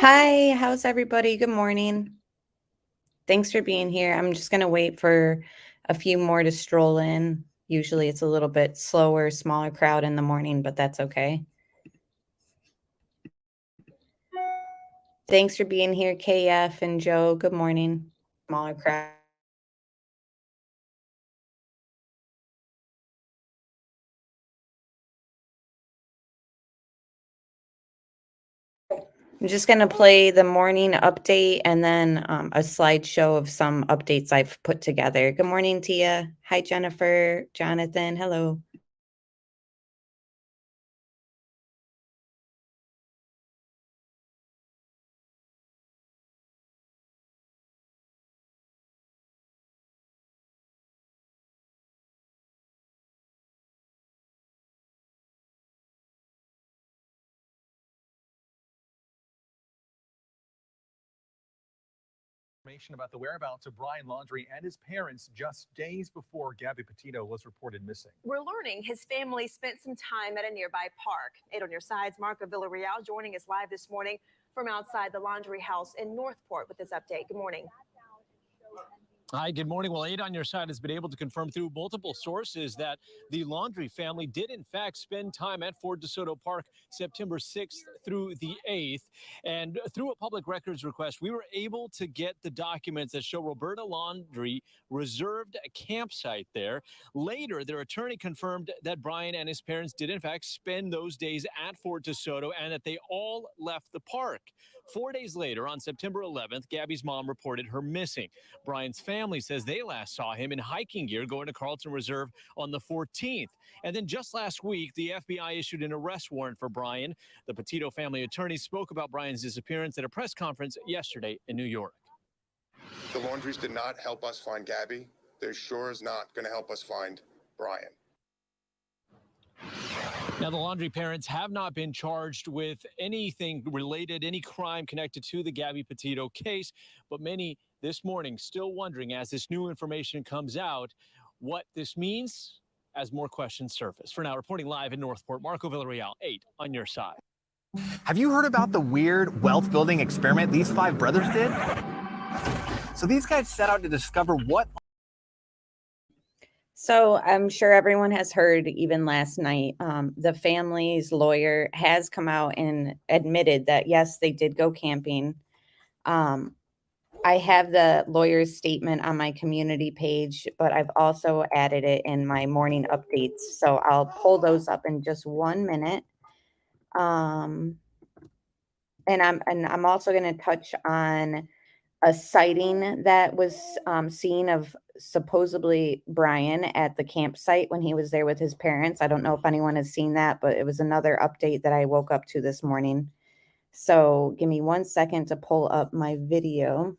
Hi, how's everybody? Good morning. Thanks for being here. I'm just going to wait for a few more to stroll in. Usually it's a little bit slower, smaller crowd in the morning, but that's okay. Thanks for being here, KF and Joe. Good morning. Smaller crowd. I'm just going to play the morning update and then a slideshow of some updates I've put together. Good morning, Tia. Hi, Jennifer, Jonathan. Hello. Information about the whereabouts of Brian Laundrie and his parents just days before Gabbypetito was reported missing. We're learning his family spent some time at a nearby park. 8 on your sides, Marco Villarreal joining us live this morning from outside the Laundrie House in Northport with this update. Good morning. Hi, good morning. Well, 8 on your side has been able to confirm through multiple sources that the Laundrie family did, in fact, spend time at Fort DeSoto Park September 6th through the 8th. And through a public records request, we were able to get the documents that show Roberta Laundrie reserved a campsite there. Later, their attorney confirmed that Brian and his parents did, in fact, spend those days at Fort DeSoto and that they all left the park. 4 days later, on September 11th, Gabby's mom reported her missing. Brian's family says they last saw him in hiking gear going to Carlton Reserve on the 14th. And then just last week, the FBI issued an arrest warrant for Brian. The Petito family attorney spoke about Brian's disappearance at a press conference yesterday in New York. The Laundries did not help us find Gabby. They're sure is not going to help us find Brian. Now, the Laundrie parents have not been charged with anything related, any crime connected to the Gabbypetito case, but many this morning still wondering as this new information comes out what this means as more questions surface. For now, reporting live in Northport, Marco Villarreal, 8 on your side. Have you heard about the weird wealth building experiment these 5 brothers did? So these guys set out to discover what. So I'm sure everyone has heard, even last night, the family's lawyer has come out and admitted that, yes, they did go camping. I have the lawyer's statement on my community page, but I've also added it in my morning updates. So I'll pull those up in just 1 minute. And I'm also going to touch on a sighting that was seen of supposedly Brian at the campsite when he was there with his parents. I don't know if anyone has seen that, but it was another update that I woke up to this morning. So give me 1 second to pull up my video.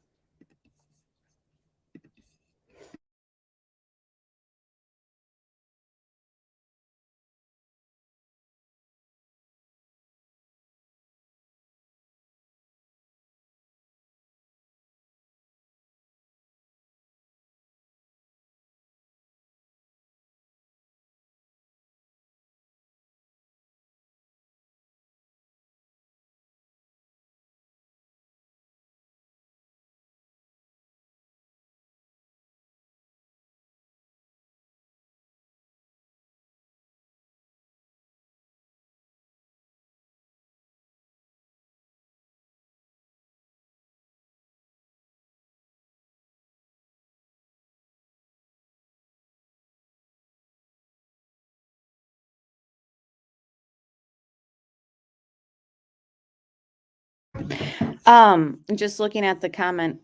Just looking at the comment,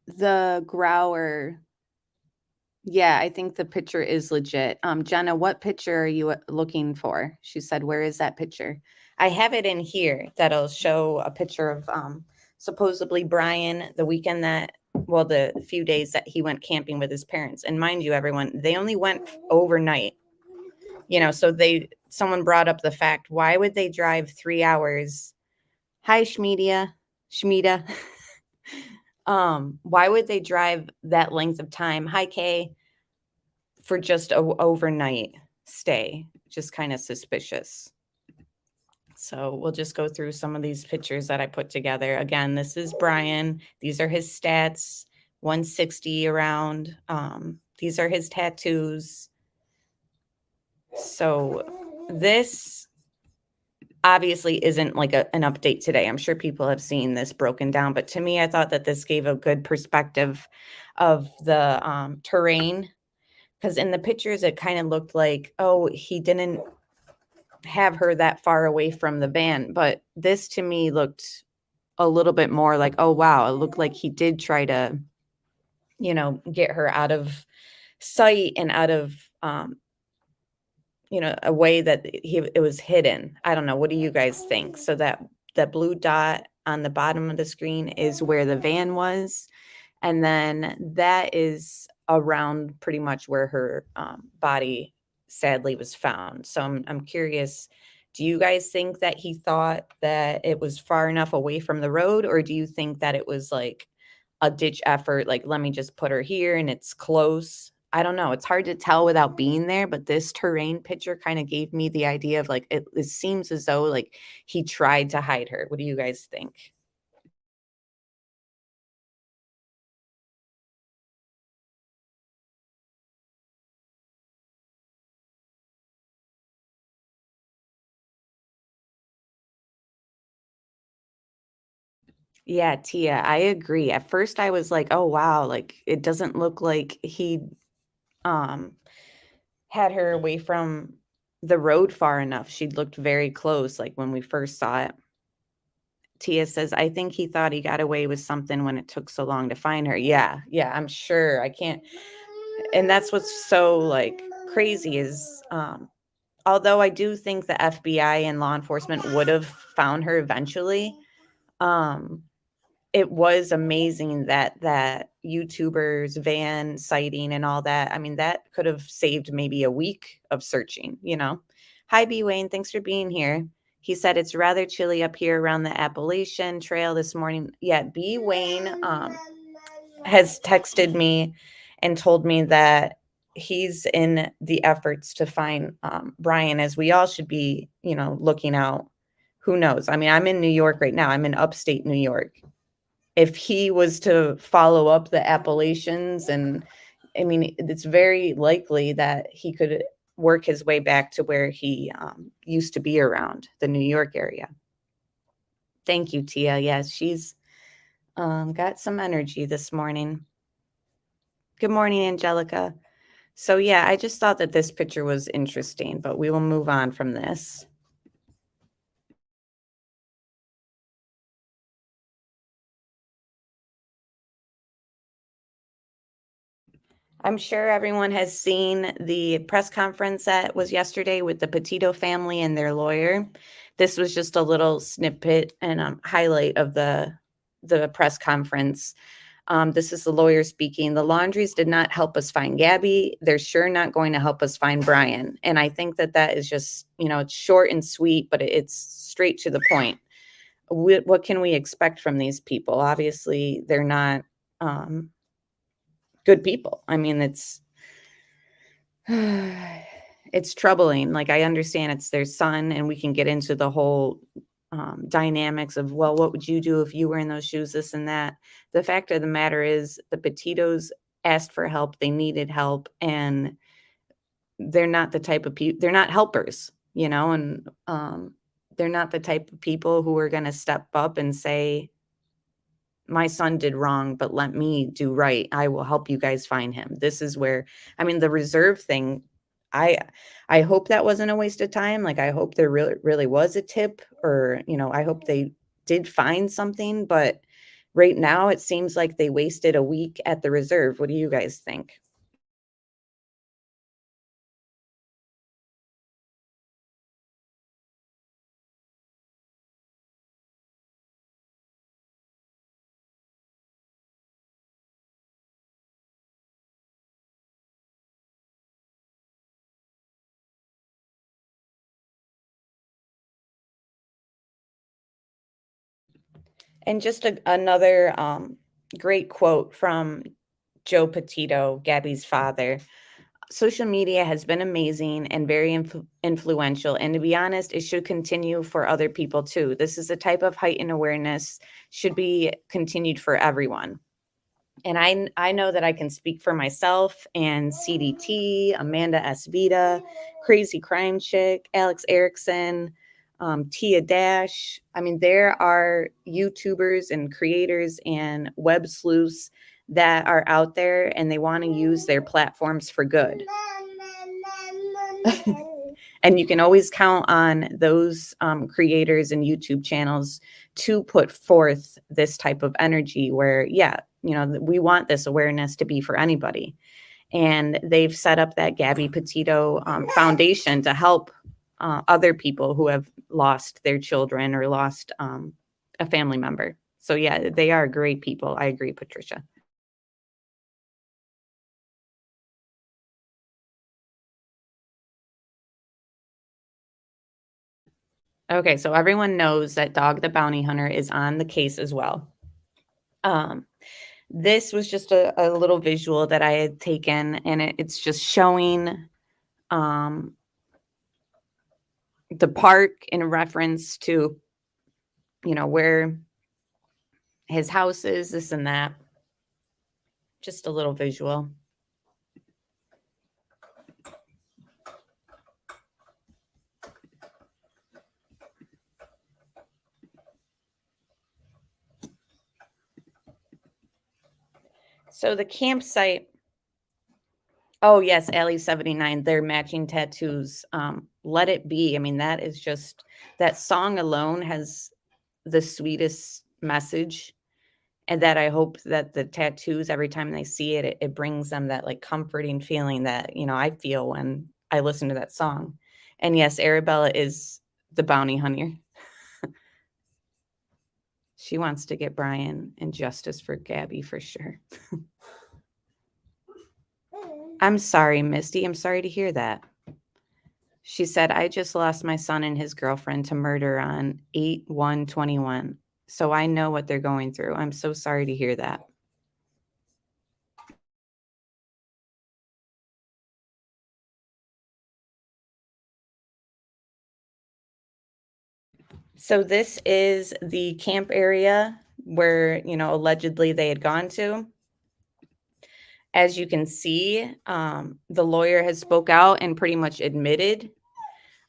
the Grower. Yeah, I think the picture is legit. Jenna, what picture are you looking for? She said, where is that picture? I have it in here that'll show a picture of supposedly Brian the weekend the few days that he went camping with his parents. And mind you, everyone, they only went overnight. So someone brought up the fact, why would they drive 3 hours? Hi, Shmida. Why would they drive that length of time? Hi, Kay. For just a overnight stay? Just kind of suspicious. So we'll just go through some of these pictures that I put together. Again, this is Brian. These are his stats, 160 around. These are his tattoos. So this obviously isn't like an update today. I'm sure people have seen this broken down, but to me, I thought that this gave a good perspective of the terrain, because in the pictures, it kind of looked like, oh, he didn't have her that far away from the van. But this to me looked a little bit more like, oh, wow, it looked like he did try to, get her out of sight and out of, a way that it was hidden. I don't know. What do you guys think? So that blue dot on the bottom of the screen is where the van was. And then that is around pretty much where her body sadly was found. So I'm curious, do you guys think that he thought that it was far enough away from the road, or do you think that it was like a ditch effort, like let me just put her here and it's close? I don't know. It's hard to tell without being there, but this terrain picture kind of gave me the idea of like it seems as though like he tried to hide her. What do you guys think? Yeah, Tia, I agree. At first I was like, "Oh wow, like it doesn't look like he um had her away from the road far enough." She looked very close like when we first saw it. Tia says, "I think he thought he got away with something when it took so long to find her." Yeah, yeah, I'm sure. I can't, and that's what's so like crazy is although I do think the FBI and law enforcement would have found her eventually, um it was amazing that that YouTuber's van sighting and all that. I mean, that could have saved maybe a week of searching. Hi, B. Wayne. Thanks for being here. He said it's rather chilly up here around the Appalachian Trail this morning. Yeah, B. Wayne has texted me and told me that he's in the efforts to find Brian, as we all should be, looking out. Who knows? I mean, I'm in New York right now. I'm in upstate New York. If he was to follow up the Appalachians, and I mean, it's very likely that he could work his way back to where he used to be around the New York area. Thank you, Tia. Yes, she's got some energy this morning. Good morning, Angelica. So yeah, I just thought that this picture was interesting, but we will move on from this. I'm sure everyone has seen the press conference that was yesterday with the Petito family and their lawyer. This was just a little snippet and highlight of the press conference. This is the lawyer speaking. The Laundries did not help us find Gabby. They're sure not going to help us find Brian. And I think that that is just, it's short and sweet, but it's straight to the point. What can we expect from these people? Obviously, they're not good people. I mean, it's troubling. Like, I understand it's their son, and we can get into the whole dynamics of, well, what would you do if you were in those shoes, this and that. The fact of the matter is the Petitos asked for help. They needed help, and they're not the type of people, they're not helpers, and they're not the type of people who are going to step up and say, my son did wrong, but let me do right. I will help you guys find him. This is where, I mean, the reserve thing, I hope that wasn't a waste of time. Like, I hope there really was a tip, or, I hope they did find something, but right now it seems like they wasted a week at the reserve. What do you guys think? And just another great quote from Joe Petito, Gabby's father. social media has been amazing and very influential. And to be honest, it should continue for other people too. This is a type of heightened awareness should be continued for everyone. And I know that I can speak for myself and CDT, Amanda S. Vita, Crazy Crime Chick, Alex Erickson, Tia Dash. I mean, there are YouTubers and creators and web sleuths that are out there and they want to use their platforms for good. And you can always count on those creators and YouTube channels to put forth this type of energy where, yeah, you know, we want this awareness to be for anybody. And they've set up that Gabbypetito foundation to help other people who have lost their children or lost a family member. So yeah, they are great people. I agree, Patricia. Okay, so everyone knows that Dog the Bounty Hunter is on the case as well. This was just a little visual that I had taken, and it's just showing the park in reference to, you know, where his house is, this and that. Just a little visual. So the campsite, oh yes, Alley 79, their matching tattoos. Let It Be. I mean, that is just, that song alone has the sweetest message. And that I hope that the tattoos, every time they see it, it brings them that like comforting feeling that, you know, I feel when I listen to that song. And yes, Arabella is the bounty hunter. She wants to get Brian and justice for Gabby for sure. I'm sorry, Misty. I'm sorry to hear that. She said, I just lost my son and his girlfriend to murder on 8/1/21. So I know what they're going through. I'm so sorry to hear that. So this is the camp area where, you know, allegedly they had gone to. As you can see, the lawyer has spoke out and pretty much admitted.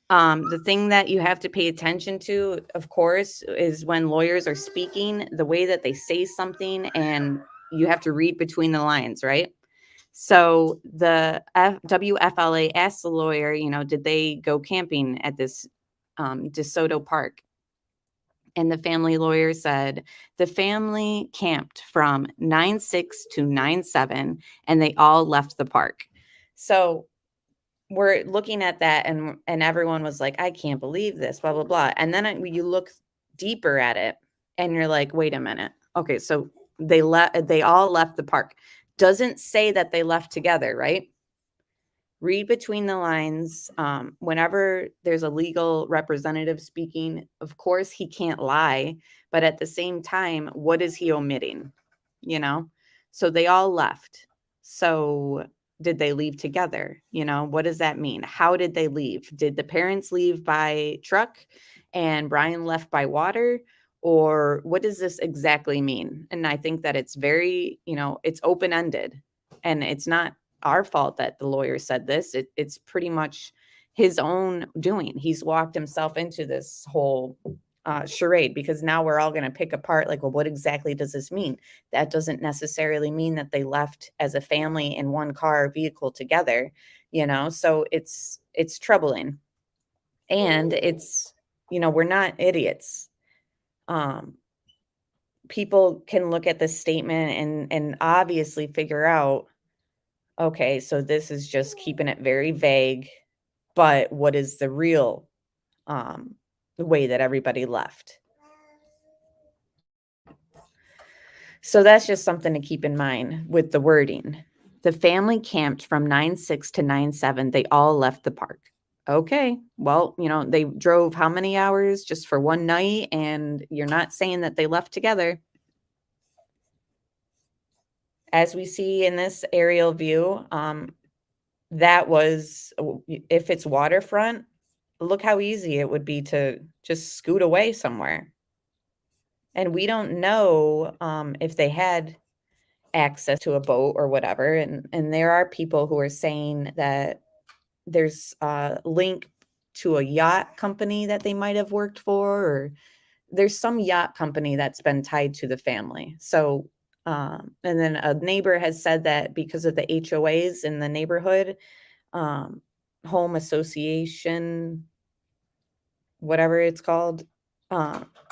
The thing that you have to pay attention to, of course, is when lawyers are speaking, the way that they say something, and you have to read between the lines, right? So the WFLA asked the lawyer, you know, did they go camping at this DeSoto Park? And the family lawyer said the family camped from 9/6 to 9/7, and they all left the park. So we're looking at that, and everyone was like, I can't believe this, blah, blah, blah. And then you look deeper at it and you're like, wait a minute. Okay, so they all left the park. Doesn't say that they left together, right? Read between the lines. Whenever there's a legal representative speaking, of course, he can't lie. But at the same time, what is he omitting? You know? So they all left. So did they leave together? You know, what does that mean? How did they leave? Did the parents leave by truck and Brian left by water? Or what does this exactly mean? And I think that it's very, you know, it's open-ended, and it's not our fault that the lawyer said this. It's pretty much his own doing. He's walked himself into this whole charade, because now we're all going to pick apart like, well, what exactly does this mean? That doesn't necessarily mean that they left as a family in one car vehicle together, you know? So it's troubling. And it's, you know, we're not idiots. People can look at this statement and obviously figure out, okay, so this is just keeping it very vague, but what is the real way that everybody left? So that's just something to keep in mind with the wording. The family camped from 9/6 to 9/7. They all left the park. Okay, well, you know, they drove how many hours just for one night, and you're not saying that they left together. As we see in this aerial view, that was, if it's waterfront, look how easy it would be to just scoot away somewhere. And we don't know if they had access to a boat or whatever. And there are people who are saying that there's a link to a yacht company that they might have worked for, or there's some yacht company that's been tied to the family. So, and then a neighbor has said that because of the HOAs in the neighborhood, home association, whatever it's called,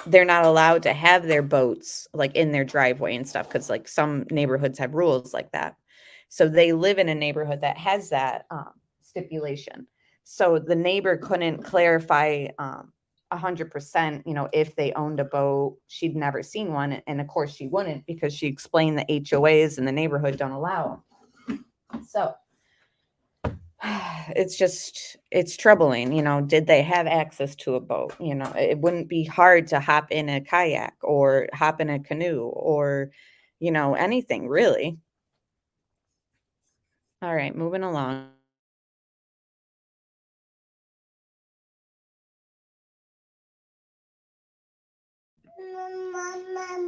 they're not allowed to have their boats like in their driveway and stuff, because like some neighborhoods have rules like that. So they live in a neighborhood that has that stipulation. So the neighbor couldn't clarify 100%, you know, if they owned a boat. She'd never seen one, and of course she wouldn't, because she explained the HOAs in the neighborhood don't allow them. So it's troubling, you know. Did they have access to a boat? You know, it wouldn't be hard to hop in a kayak or hop in a canoe or, you know, anything really. All right, moving along.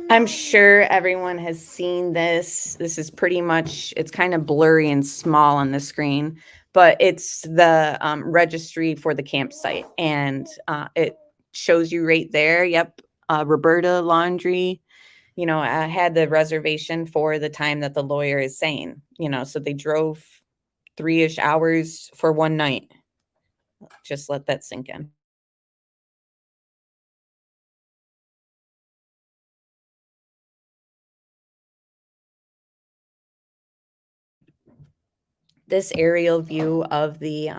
I'm sure everyone has seen this. This is pretty much, it's kind of blurry and small on the screen, but it's the registry for the campsite. And it shows you right there. Yep. Roberta Laundry, you know, I had the reservation for the time that the lawyer is saying, you know, so they drove 3-ish hours for one night. Just let that sink in. This aerial view of the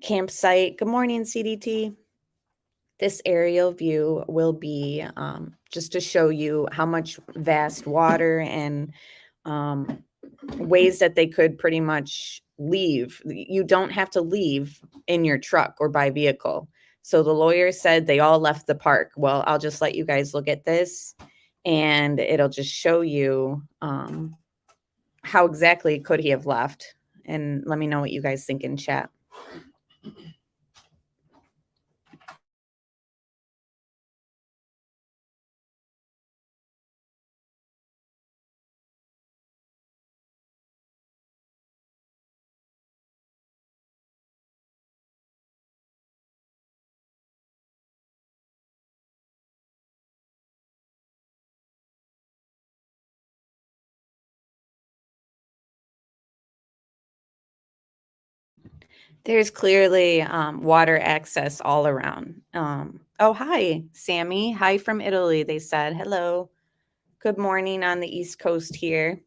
campsite. Good morning, CDT. This aerial view will be just to show you how much vast water and ways that they could pretty much leave. You don't have to leave in your truck or by vehicle. So the lawyer said they all left the park. Well, I'll just let you guys look at this, and it'll just show you how exactly could he have left. And let me know what you guys think in chat. There's clearly water access all around. Oh, hi, Sammy. Hi from Italy, they said. Hello. Good morning on the East Coast here.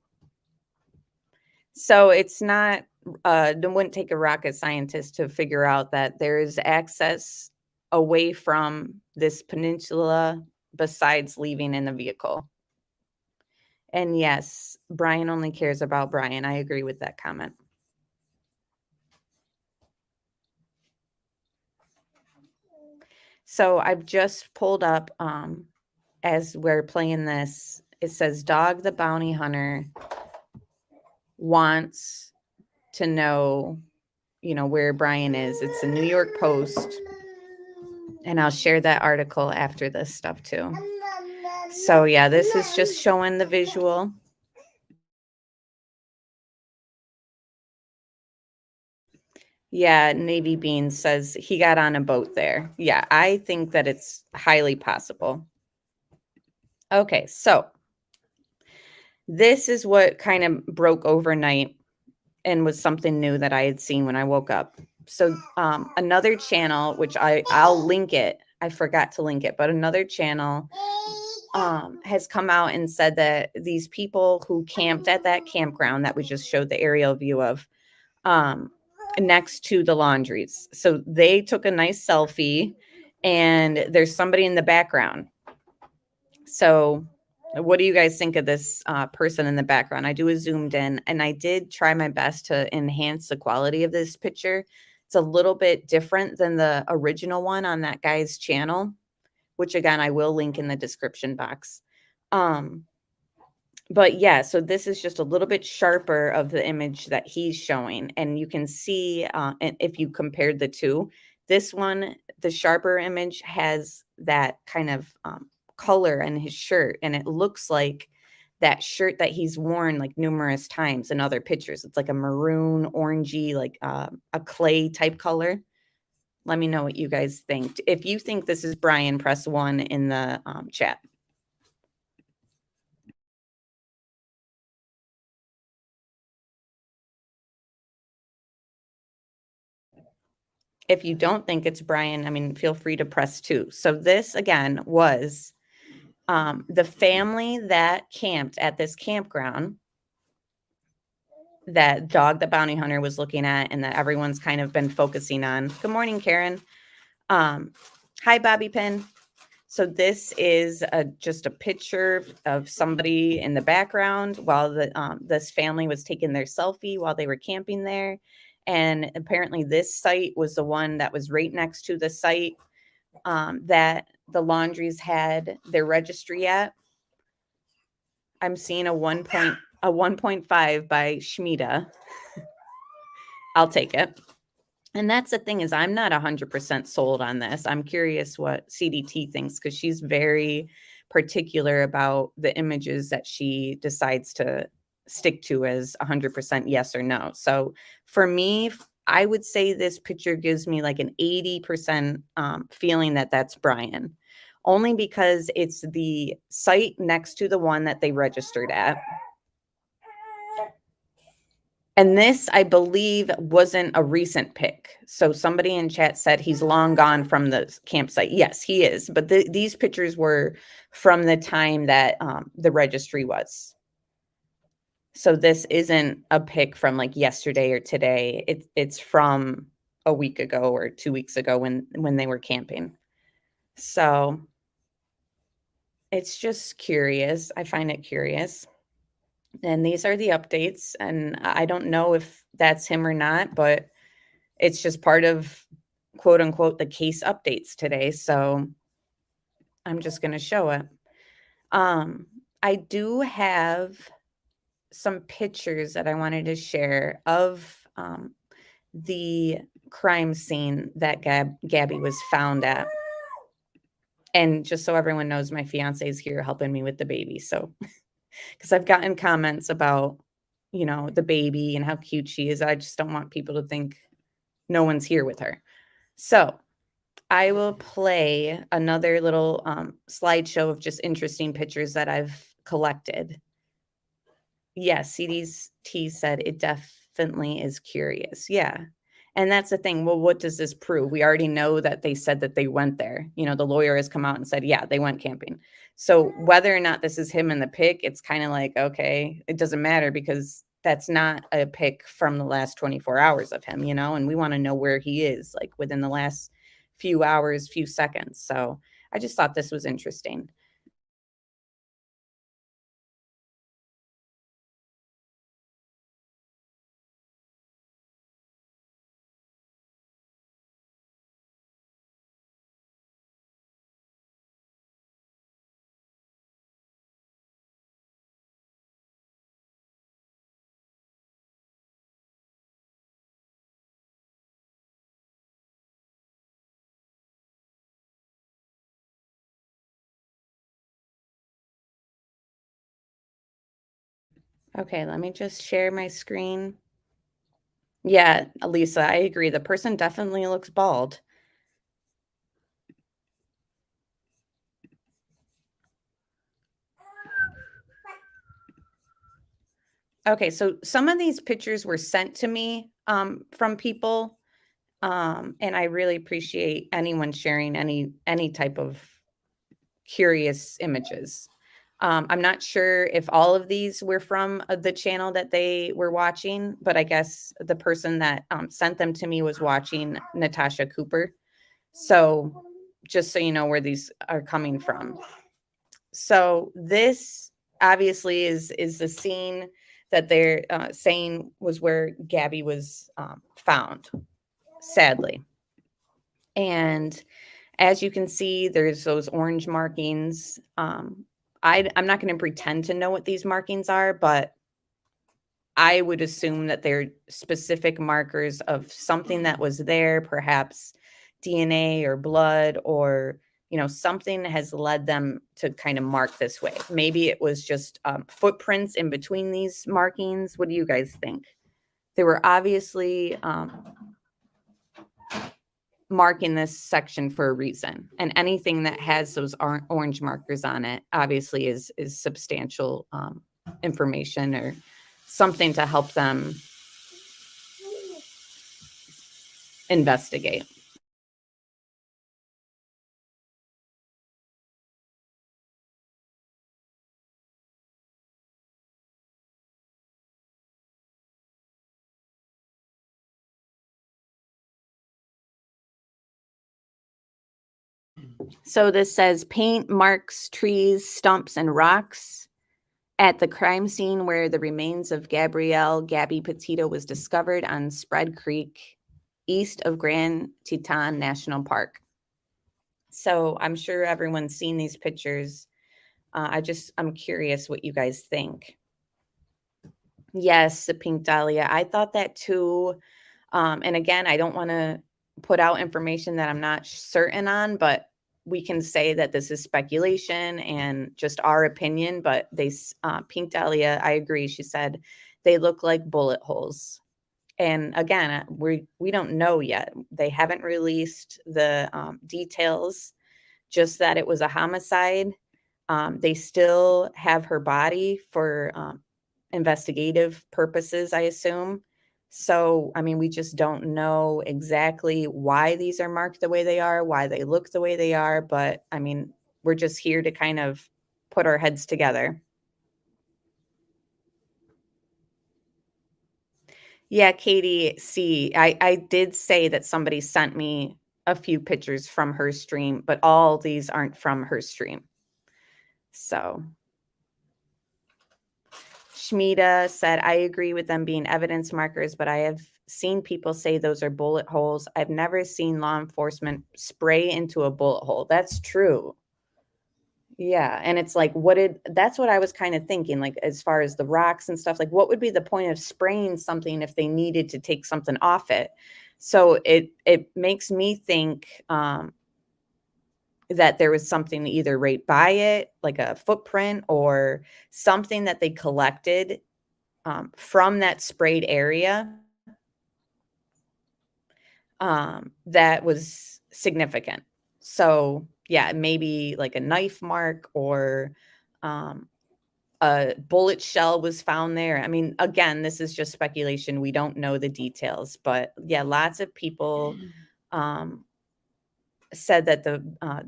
So it's not, it wouldn't take a rocket scientist to figure out that there is access away from this peninsula besides leaving in the vehicle. And yes, Brian only cares about Brian. I agree with that comment. So I've just pulled up, as we're playing this, it says Dog the Bounty Hunter wants to know, you know, where Brian is. It's a New York Post. And I'll share that article after this stuff too. So yeah, this is just showing the visual. Yeah, Navy Bean says he got on a boat there. Yeah, I think that it's highly possible. Okay, so this is what kind of broke overnight and was something new that I had seen when I woke up. So another channel, which I'll link it. I forgot to link it, but another channel has come out and said that these people who camped at that campground that we just showed the aerial view of, next to the laundries. So they took a nice selfie, and there's somebody in the background. So what do you guys think of this person in the background? I do a zoomed in, and I did try my best to enhance the quality of this picture. It's a little bit different than the original one on that guy's channel, which again, I will link in the description box. But yeah, so this is just a little bit sharper of the image that he's showing. And you can see, and if you compared the two, this one, the sharper image has that kind of color in his shirt. And it looks like that shirt that he's worn like numerous times in other pictures. It's like a maroon, orangey, like a clay type color. Let me know what you guys think. If you think this is Brian, press 1 in the chat. If you don't think it's Brian, I mean, feel free to press 2. So this, again, was the family that camped at this campground that Dog the Bounty Hunter was looking at and that everyone's kind of been focusing on. Good morning, Karen. Hi, Bobby Pin. So this is just a picture of somebody in the background while this family was taking their selfie while they were camping there. And apparently this site was the one that was right next to the site that the laundries had their registry at. I'm seeing a 1.5 by Schmida. I'll take it. And that's the thing is I'm not 100% sold on this. I'm curious what CDT thinks because she's very particular about the images that she decides to stick to as 100% yes or no. So for me, I would say this picture gives me like an 80% feeling that that's Brian, only because it's the site next to the one that they registered at. And this, I believe, wasn't a recent pic. So somebody in chat said he's long gone from the campsite. Yes, he is. But these pictures were from the time that the registry was. So this isn't a pic from like yesterday or today. It's from a week ago or 2 weeks ago when they were camping. So it's just curious. I find it curious. And these are the updates. And I don't know if that's him or not, but it's just part of quote unquote the case updates today. So I'm just going to show it. I do have some pictures that I wanted to share of the crime scene that Gabby was found at. And just so everyone knows, my fiance is here helping me with the baby. So because I've gotten comments about, the baby and how cute she is. I just don't want people to think no one's here with her. So I will play another little slideshow of just interesting pictures that I've collected. Yes, CDT said it definitely is curious. Yeah. And that's the thing. Well, what does this prove? We already know that they said that they went there. The lawyer has come out and said, yeah, they went camping. So whether or not this is him in the pic, it's kind of like, okay, it doesn't matter because that's not a pic from the last 24 hours of him, and we want to know where he is like within the last few hours, few seconds. So I just thought this was interesting. Okay, let me just share my screen. Yeah, Lisa, I agree. The person definitely looks bald. Okay, so some of these pictures were sent to me from people, and I really appreciate anyone sharing any type of curious images. I'm not sure if all of these were from the channel that they were watching, but I guess the person that sent them to me was watching Natasha Cooper. So just so you know where these are coming from. So this obviously is the scene that they're saying was where Gabby was found, sadly. And as you can see, there's those orange markings. I'm not going to pretend to know what these markings are, but I would assume that they're specific markers of something that was there, perhaps DNA or blood, or, you know, something has led them to kind of mark this way. Maybe it was just footprints in between these markings. What do you guys think? They were obviously marking this section for a reason, and anything that has those orange markers on it obviously is substantial information or something to help them investigate. So this says paint marks trees, stumps, and rocks at the crime scene where the remains of Gabby Petito was discovered on Spread Creek, east of Grand Teton National Park. So I'm sure everyone's seen these pictures. I'm curious what you guys think. Yes, the pink dahlia. I thought that too. And again, I don't want to put out information that I'm not certain on, but we can say that this is speculation and just our opinion. But they, pink dahlia, I agree. She said they look like bullet holes. And again, we don't know yet. They haven't released the details, just that it was a homicide. They still have her body for investigative purposes, I assume. So, I mean, we just don't know exactly why these are marked the way they are, why they look the way they are. But I mean, we're just here to kind of put our heads together. Yeah, Katie, see, I did say that somebody sent me a few pictures from her stream, but all these aren't from her stream. So Shmita said, I agree with them being evidence markers, but I have seen people say those are bullet holes. I've never seen law enforcement spray into a bullet hole. That's true. Yeah. And it's like, that's what I was kind of thinking, like, as far as the rocks and stuff, like, what would be the point of spraying something if they needed to take something off it? So it makes me think that there was something either right by it, like a footprint or something that they collected from that sprayed area that was significant. So yeah, maybe like a knife mark or a bullet shell was found there. I mean, again, this is just speculation. We don't know the details, but yeah, lots of people said that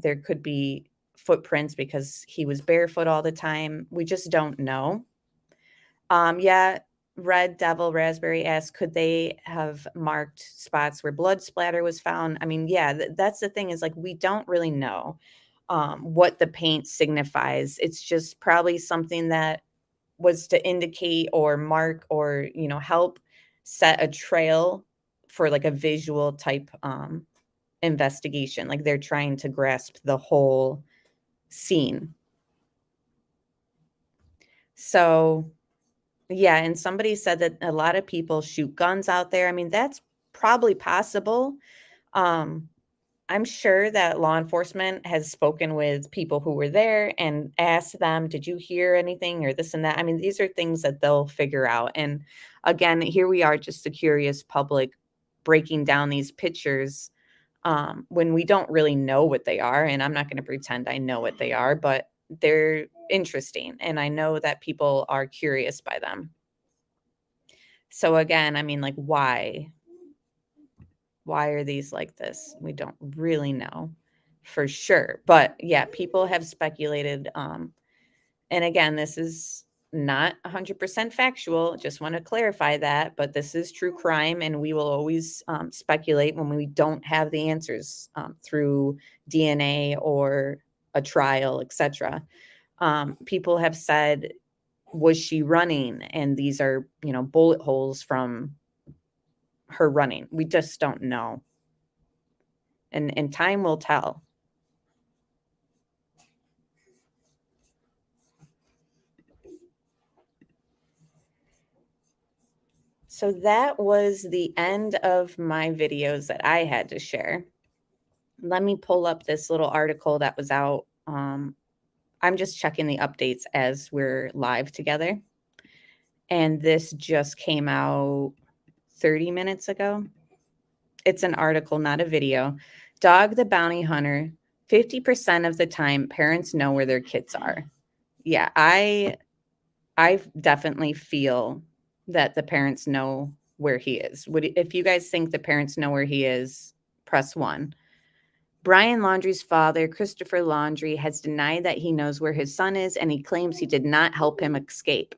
there could be footprints because he was barefoot all the time. We just don't know. Yeah, Red Devil Raspberry asked, could they have marked spots where blood splatter was found? I mean, yeah, that's the thing, is like, we don't really know what the paint signifies. It's just probably something that was to indicate or mark or, you know, help set a trail for like a visual type investigation. Like they're trying to grasp the whole scene. So yeah, and somebody said that a lot of people shoot guns out there. I mean, that's probably possible. I'm sure that law enforcement has spoken with people who were there and asked them, did you hear anything or this and that? I mean, these are things that they'll figure out. And again, here we are, just the curious public breaking down these pictures when we don't really know what they are. And I'm not going to pretend I know what they are, but they're interesting. And I know that people are curious by them. So again, I mean, like, why? Why are these like this? We don't really know for sure. But yeah, people have speculated. And again, this is not 100% factual. Just want to clarify that. But this is true crime. And we will always speculate when we don't have the answers through DNA or a trial, etc. People have said, was she running? And these are, you know, bullet holes from her running. We just don't know. And time will tell. So that was the end of my videos that I had to share. Let me pull up this little article that was out. I'm just checking the updates as we're live together. And this just came out 30 minutes ago. It's an article, not a video. Dog the Bounty Hunter. 50% of the time, parents know where their kids are. Yeah, I definitely feel that the parents know where he is. If you guys think the parents know where he is, press 1. Brian Laundrie's father, Christopher Laundrie, has denied that he knows where his son is, and he claims he did not help him escape.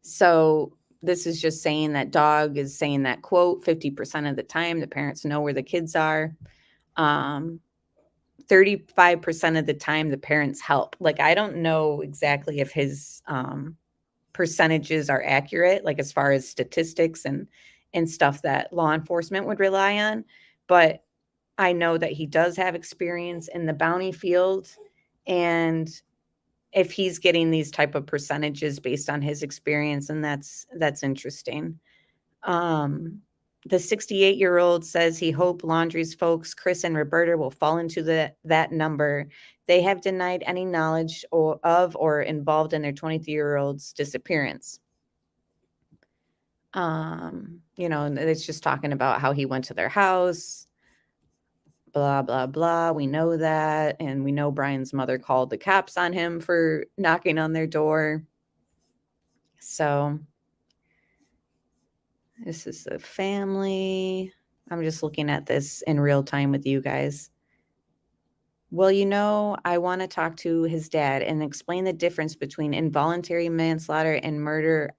So this is just saying that Dog is saying that, quote, 50% of the time the parents know where the kids are. 35% of the time the parents help. Like, I don't know exactly if his percentages are accurate, like as far as statistics and stuff that law enforcement would rely on, but I know that he does have experience in the bounty field, and if he's getting these type of percentages based on his experience, and that's interesting. The 68-year-old says he hoped Laundrie's folks, Chris and Roberta, will fall into that number. They have denied any knowledge of or involved in their 23-year-old's disappearance. You know, it's just talking about how he went to their house, blah, blah, blah. We know that. And we know Brian's mother called the cops on him for knocking on their door. So this is the family. I'm just looking at this in real time with you guys. Well, you know, I want to talk to his dad and explain the difference between involuntary manslaughter and murder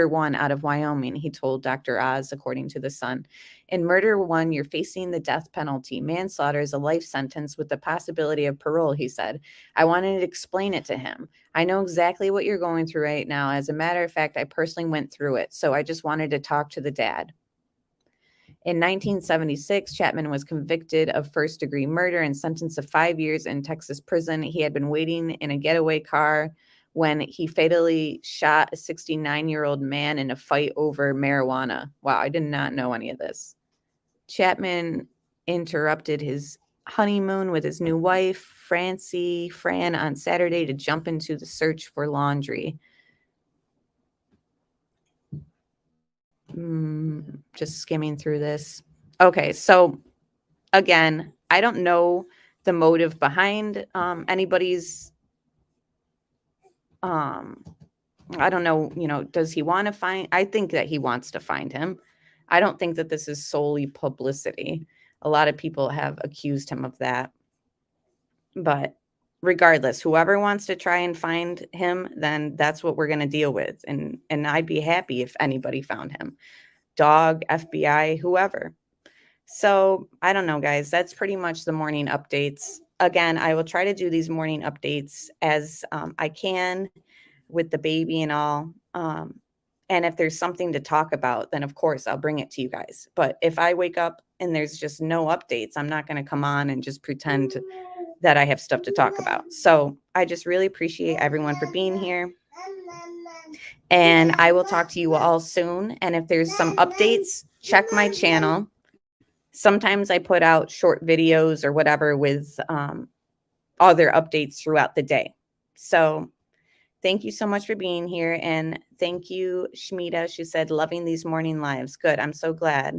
one out of Wyoming, he told Dr. Oz, according to The Sun. In murder one, you're facing the death penalty. Manslaughter is a life sentence with the possibility of parole, he said. I wanted to explain it to him. I know exactly what you're going through right now. As a matter of fact, I personally went through it, so I just wanted to talk to the dad. In 1976, Chapman was convicted of first-degree murder and sentenced to 5 years in Texas prison. He had been waiting in a getaway car when he fatally shot a 69-year-old man in a fight over marijuana. Wow, I did not know any of this. Chapman interrupted his honeymoon with his new wife, Fran, on Saturday to jump into the search for Laundrie. Just skimming through this. Okay, so again, I don't know the motive behind anybody's. I don't know, you know, does he want to find? I think that he wants to find him. I don't think that this is solely publicity. A lot of people have accused him of that. But regardless, whoever wants to try and find him, then that's what we're going to deal with. And I'd be happy if anybody found him. Dog, FBI, whoever. So I don't know, guys. That's pretty much the morning updates. Again, I will try to do these morning updates as I can with the baby and all. And if there's something to talk about, then of course I'll bring it to you guys. But if I wake up and there's just no updates, I'm not going to come on and just pretend that I have stuff to talk about. So I just really appreciate everyone for being here. And I will talk to you all soon. And if there's some updates, check my channel. Sometimes I put out short videos or whatever with other updates throughout the day. So thank you so much for being here. And thank you, Shmita. She said, loving these morning lives. Good. I'm so glad.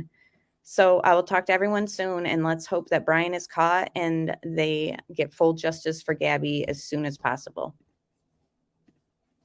So I will talk to everyone soon. And let's hope that Brian is caught and they get full justice for Gabby as soon as possible.